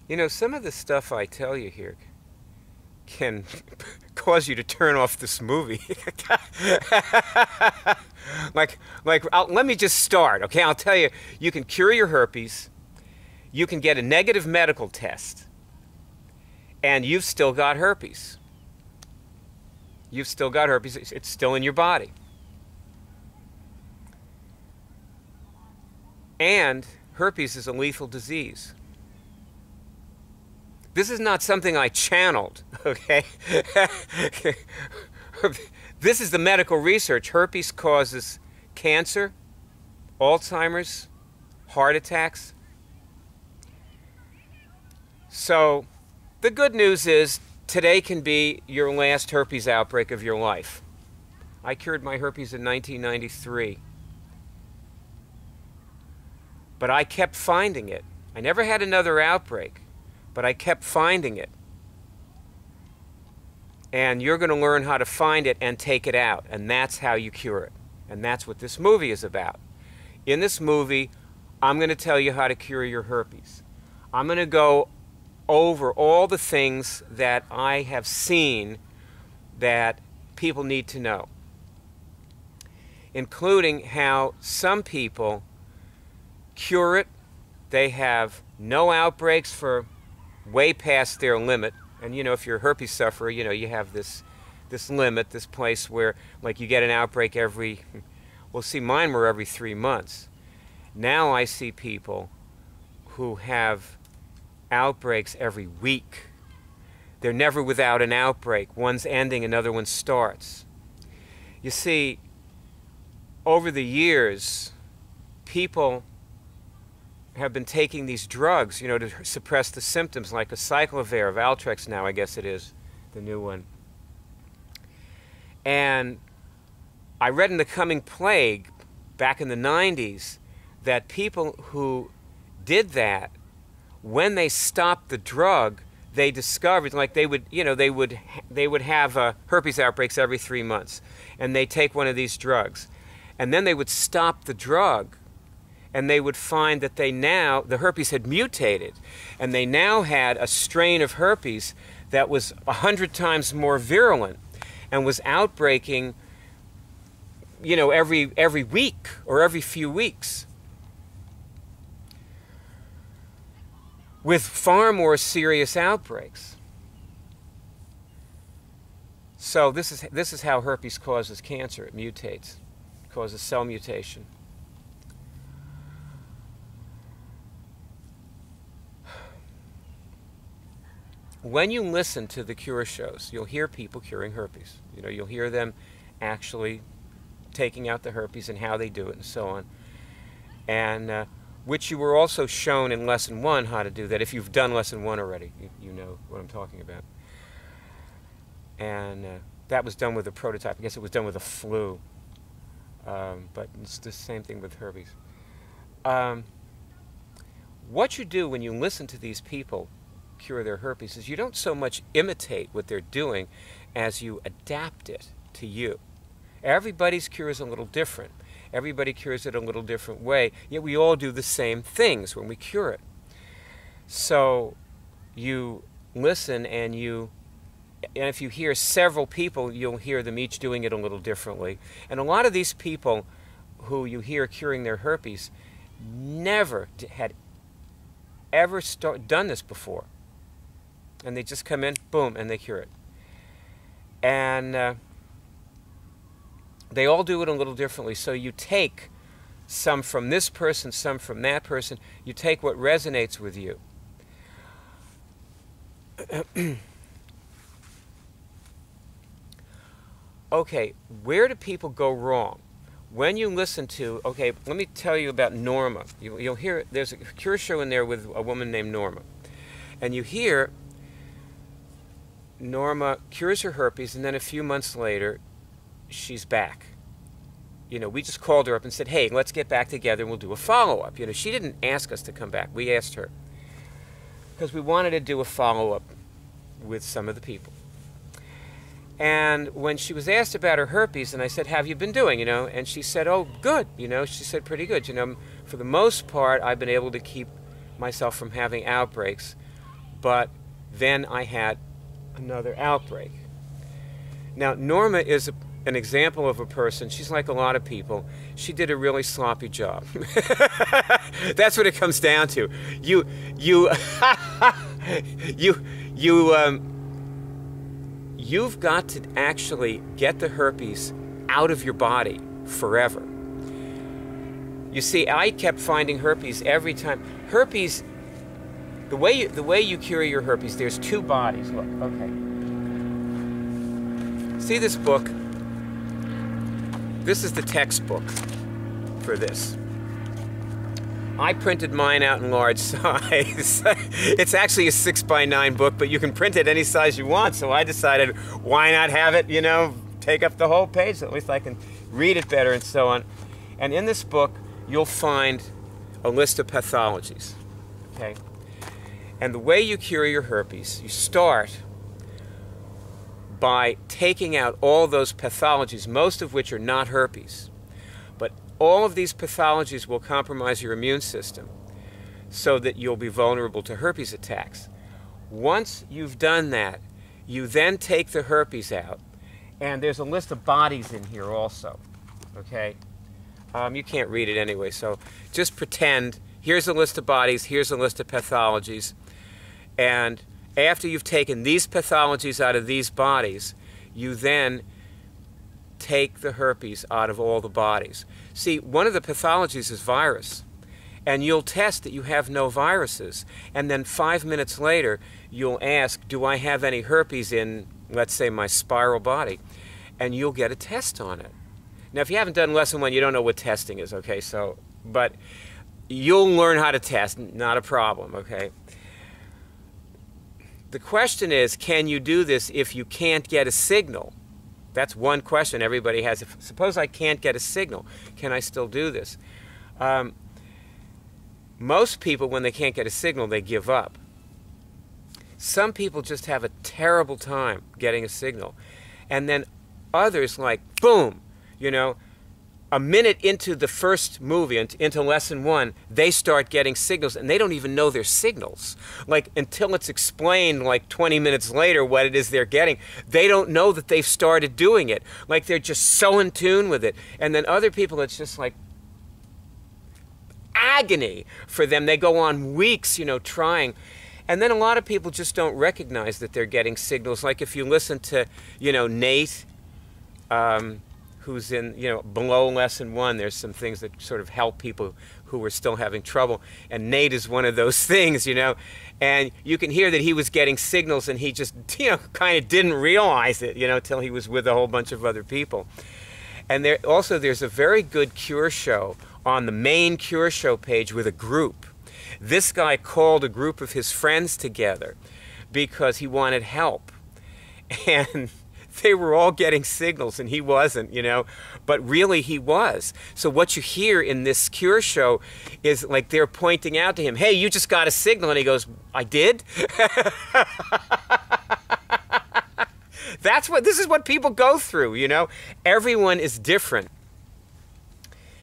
You know, some of the stuff I tell you here can cause you to turn off this movie. Let me just start, okay? I'll tell you, you can cure your herpes, you can get a negative medical test, and you've still got herpes. You've still got herpes. It's still in your body. And herpes is a lethal disease. This is not something I channeled, okay? This is the medical research. Herpes causes cancer, Alzheimer's, heart attacks. So the good news is today can be your last herpes outbreak of your life. I cured my herpes in 1993. But I kept finding it. I never had another outbreak, but I kept finding it. And you're going to learn how to find it and take it out, and that's how you cure it. And that's what this movie is about. In this movie, I'm going to tell you how to cure your herpes. I'm going to go over all the things that I have seen that people need to know, including how some people cure it. They have no outbreaks for way past their limit. And you know, if you're a herpes sufferer, you know, you have this limit, this place where like you get an outbreak every, well, see, mine were every 3 months. Now I see people who have outbreaks every week. They're never without an outbreak. One's ending, another one starts. You see, over the years, people have been taking these drugs, you know, to suppress the symptoms, like acyclovir, Valtrex now, I guess it is, the new one. And I read in The Coming Plague back in the 90s that people who did that, when they stopped the drug, they discovered, like they would, you know, they would have herpes outbreaks every 3 months, and they take one of these drugs, and then they would stop the drug, and they would find that the herpes had mutated, and they now had a strain of herpes that was 100 times more virulent and was outbreaking, you know, every week or every few weeks, with far more serious outbreaks. So this is how herpes causes cancer. It mutates, causes cell mutation. When you listen to the cure shows, you'll hear people curing herpes. You know, you'll hear them actually taking out the herpes and how they do it and so on. And which you were also shown in Lesson 1 how to do that. If you've done Lesson 1 already, you know what I'm talking about. And that was done with a prototype. I guess it was done with a flu. But it's the same thing with herpes. What you do when you listen to these people cure their herpes is you don't so much imitate what they're doing as you adapt it to you. Everybody's cure is a little different. Everybody cures it a little different way, yet we all do the same things when we cure it. So you listen, and if you hear several people, you'll hear them each doing it a little differently. And a lot of these people who you hear curing their herpes never had ever done this before. And they just come in, boom, and they cure it. And they all do it a little differently. So you take some from this person, some from that person. You take what resonates with you. Okay, where do people go wrong? When you listen to, okay, let me tell you about Norma. You'll hear, there's a cure show in there with a woman named Norma. And you hear Norma cures her herpes, and then a few months later, she's back. You know, we just called her up and said, hey, let's get back together and we'll do a follow-up. You know, she didn't ask us to come back. We asked her. Because we wanted to do a follow-up with some of the people. And when she was asked about her herpes, and I said, how have you been doing, you know? And she said, oh, good, you know? She said, pretty good. You know, for the most part, I've been able to keep myself from having outbreaks. but then I had another outbreak. Now, Norma is an example of a person, she's like a lot of people, she did a really sloppy job. That's what it comes down to. You've got to actually get the herpes out of your body forever. You see, I kept finding herpes every time. Herpes, the way you cure your herpes, there's two bodies. Look, okay. See this book? This is the textbook for this. I printed mine out in large size. It's actually a 6x9 book, but you can print it any size you want, so I decided, why not have it, you know, take up the whole page, so at least I can read it better and so on. And in this book, you'll find a list of pathologies, okay? And the way you cure your herpes, you start by taking out all those pathologies, most of which are not herpes. But all of these pathologies will compromise your immune system so that you'll be vulnerable to herpes attacks. Once you've done that, you then take the herpes out, and there's a list of bodies in here also, okay? You can't read it anyway, so just pretend, here's a list of bodies, here's a list of pathologies, and after you've taken these pathologies out of these bodies, you then take the herpes out of all the bodies. See, one of the pathologies is virus, and you'll test that you have no viruses, and then 5 minutes later, you'll ask, do I have any herpes in, let's say, my spiral body? And you'll get a test on it. Now, if you haven't done lesson 1, you don't know what testing is, okay? So, but you'll learn how to test, not a problem, okay? The question is, can you do this if you can't get a signal? That's one question everybody has. Suppose I can't get a signal. Can I still do this? Most people, when they can't get a signal, they give up. Some people just have a terrible time getting a signal. And then others, like, boom, you know, a minute into the first movie, into lesson 1, they start getting signals, and they don't even know they're signals. Like, until it's explained, like, 20 minutes later what it is they're getting, they don't know that they've started doing it. Like, they're just so in tune with it. And then other people, it's just like agony for them. They go on weeks, you know, trying. And then a lot of people just don't recognize that they're getting signals. Like, if you listen to, you know, Nate, who's in, you know, below lesson 1, there's some things that sort of help people who are still having trouble. And Nate is one of those things, you know. And you can hear that he was getting signals, and he just, you know, kind of didn't realize it, you know, till he was with a whole bunch of other people. And there's a very good Cure show on the main Cure show page with a group. This guy called a group of his friends together because he wanted help. And they were all getting signals, and he wasn't, you know, but really he was. So what you hear in this Cure show is like they're pointing out to him, hey, you just got a signal, and he goes, I did? This is what people go through, you know. Everyone is different.